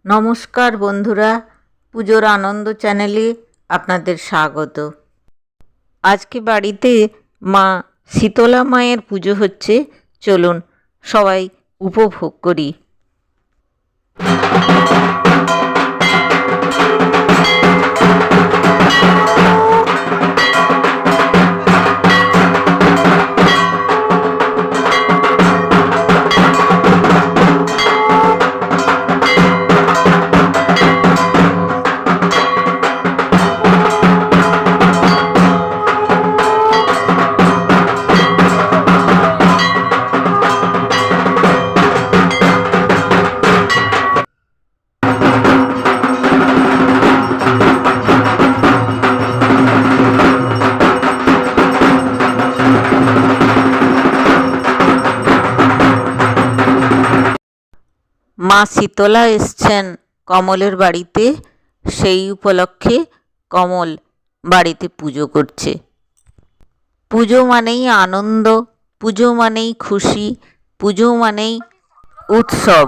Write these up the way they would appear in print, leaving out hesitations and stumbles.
নমস্কার বন্ধুরা, পুজোর আনন্দ চ্যানেলে আপনাদের স্বাগত। আজকে বাড়িতে মা শীতলা মায়ের পুজো হচ্ছে, চলুন সবাই উপভোগ করি। মা শীতলা এসছেন কমলের বাড়িতে, সেই উপলক্ষে কমল বাড়িতে পুজো করছে। পুজো মানেই আনন্দ, পুজো মানেই খুশি, পুজো মানেই উৎসব।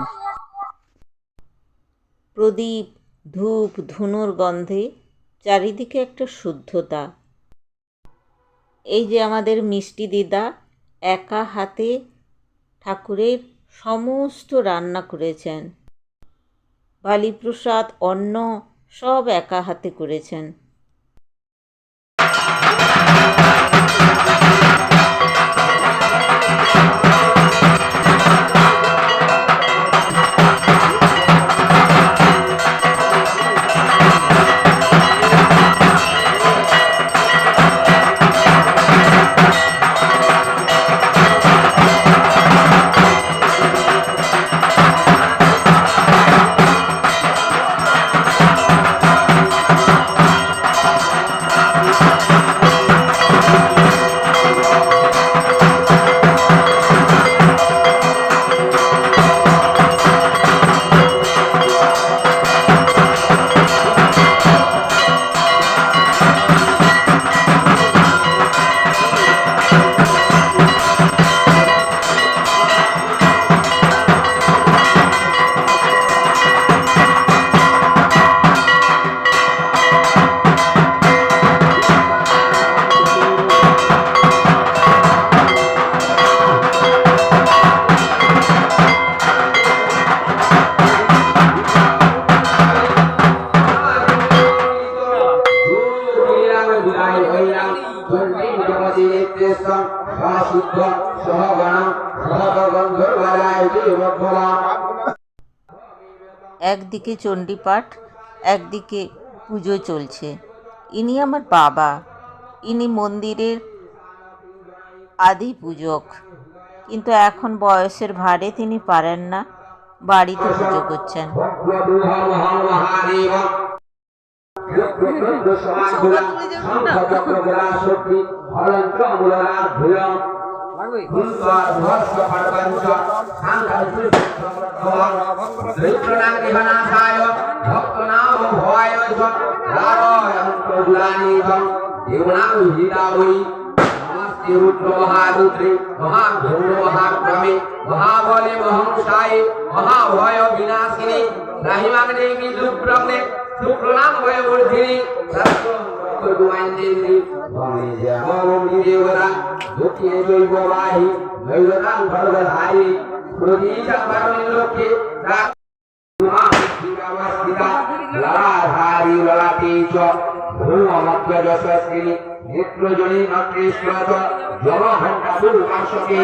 প্রদীপ, ধূপ, ধুনোর গন্ধে চারিদিকে একটা শুদ্ধতা। এই যে আমাদের মিষ্টি দিদা একা হাতে ঠাকুরের সমস্ত রান্না করেছেন, বালিপ্রসাদ, অন্ন সব একা হাতে করেছেন। একদিকে চণ্ডীপাঠ, একদিকে পুজো চলছে। ইনি আমার বাবা, ইনি মন্দিরের আদি পূজক, কিন্তু এখন বয়সের ভারে তিনি পারেন না, বাড়িতে পুজো করছেন। महारुद्रे महाघोर महाक्रमे महाबले महंसाये महाभय विनाशिनी राहिमाग्ने विदुप्रग्ने शुक्लनाम भयवर्धिनी सर्वगुमान्येन्द्री भवनि देवता दुःखे जैववाहि नैवतां भर्गधारी प्रदीशा परलोके रामावस्थिता ललाधारी ललाटे च भूममग्रजस्विनी नेत्रजनी नक्रेश्वर जलघण्टा दुर्वासके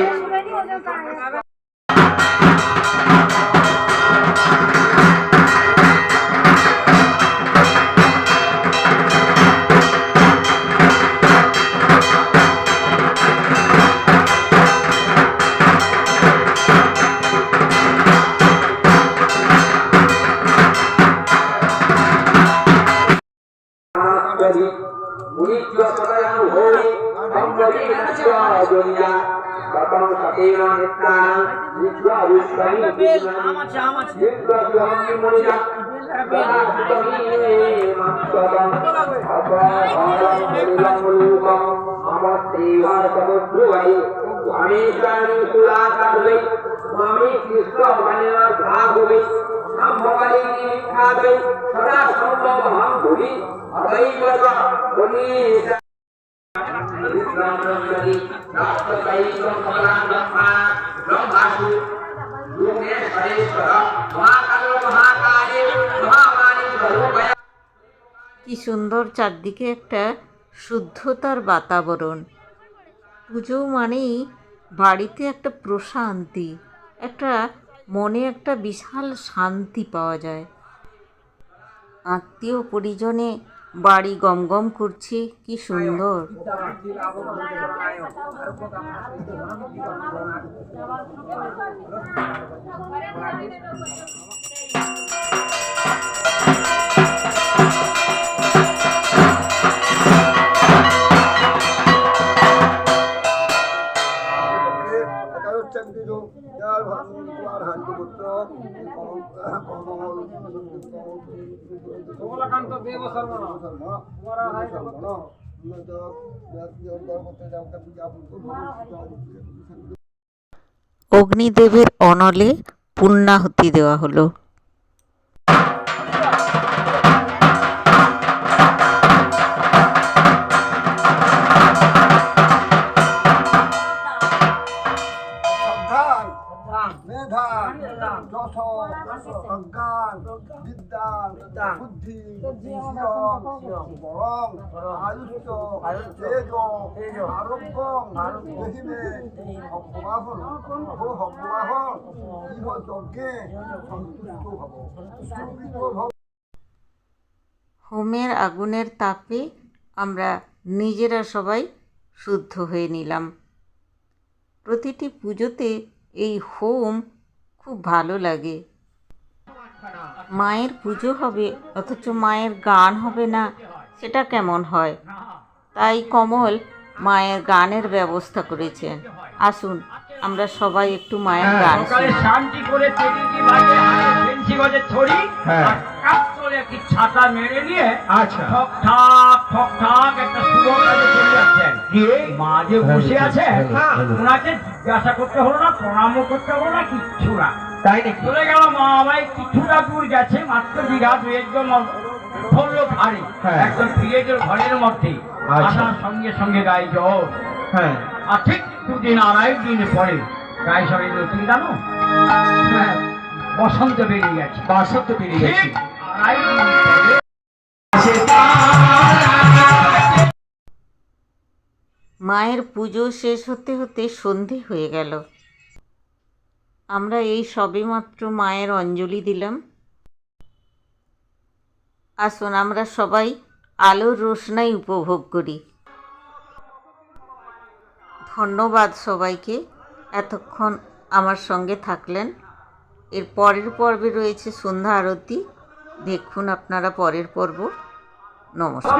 আমি কৃষ্ণ সম্পাদয় সদা সর্বমহাং ভূমি অদৈবত পুনীত বিক্রমণী রাষ্ট্রকাইকং কমলাঙ্গমা ব্রহ্মাসু গুণেশ্বরেশ্বর মহাকাল মহাকালে মহামানী স্বরূপয়া। কি সুন্দর চারদিকে একটা শুদ্ধতার বাতাবরণ। পুজো মানেই বাড়িতে একটা প্রশান্তি, একটা মনে একটা বিশাল শান্তি পাওয়া যায়। আত্মীয় পরিজনে বাড়ি গমগম করছে, কি সুন্দর। কমলাকান্ত দেব শর্মা অগ্নিদেবের অনলে পূর্ণাহুতি দেওয়া হলো। মেধা যশ অজ্ঞান বিদ্যা বুদ্ধি বরং আয়ুষ্য তেজ আরোগ্য দেহিমে ভগবাহন ইহ যজ্ঞে সন্তুষ্ট ভব। হোমের আগুনের তাপে আমরা নিজেরা সবাই শুদ্ধ হয়ে নিলাম। প্রতিটি পুজোতে এই হোম খুব ভালো লাগে। মায়ের পুজো হবে অথচ মায়ের গান হবে না, সেটা কেমন হয়? তাই কমল মায়ের গানের ব্যবস্থা করেছেন। আসুন আমরা সবাই একটু মায়ের গান শুনি। শান্তি করে তেলিটি বাজে হাতে ফেন্সি গজে ছড়ি আর কাপ করে একটি ছাতা মেরে নিয়ে ঠক ঠাক একটা শুভ কাজে চলে যাচ্ছেন। মা যে বসে আছে ওনাকে জিজ্ঞাসা করতে হলো না, প্রণামও করতে হলো না, কিচ্ছু না। তাই নাকি চলে গেল মা আমায় কিছুটা দূর গেছে, মাত্র বিঘা দুই একজন ধরলো ভারী একজন ফিরে গেল ঘরের মধ্যে। আসার সঙ্গে সঙ্গে গায়ে জল। হ্যাঁ, আর ঠিক দুদিন আড়াই দিন পরে গায়ে সবাই নতুন জানো বসন্ত বেরিয়ে গেছে। ঠিক আড়াই দিন পরে মায়ের পুজো শেষ হতে হতে সন্ধে হয়ে গেল। আমরা এই সবেমাত্র মায়ের অঞ্জলি দিলাম। আসুন আমরা সবাই আলোর রোশনাই উপভোগ করি। ধন্যবাদ সবাইকে, এতক্ষণ আমার সঙ্গে থাকলেন। এর পরের পর্বে রয়েছে সন্ধ্যা আরতি, দেখুন আপনারা পরের পর্ব। নমস্কার।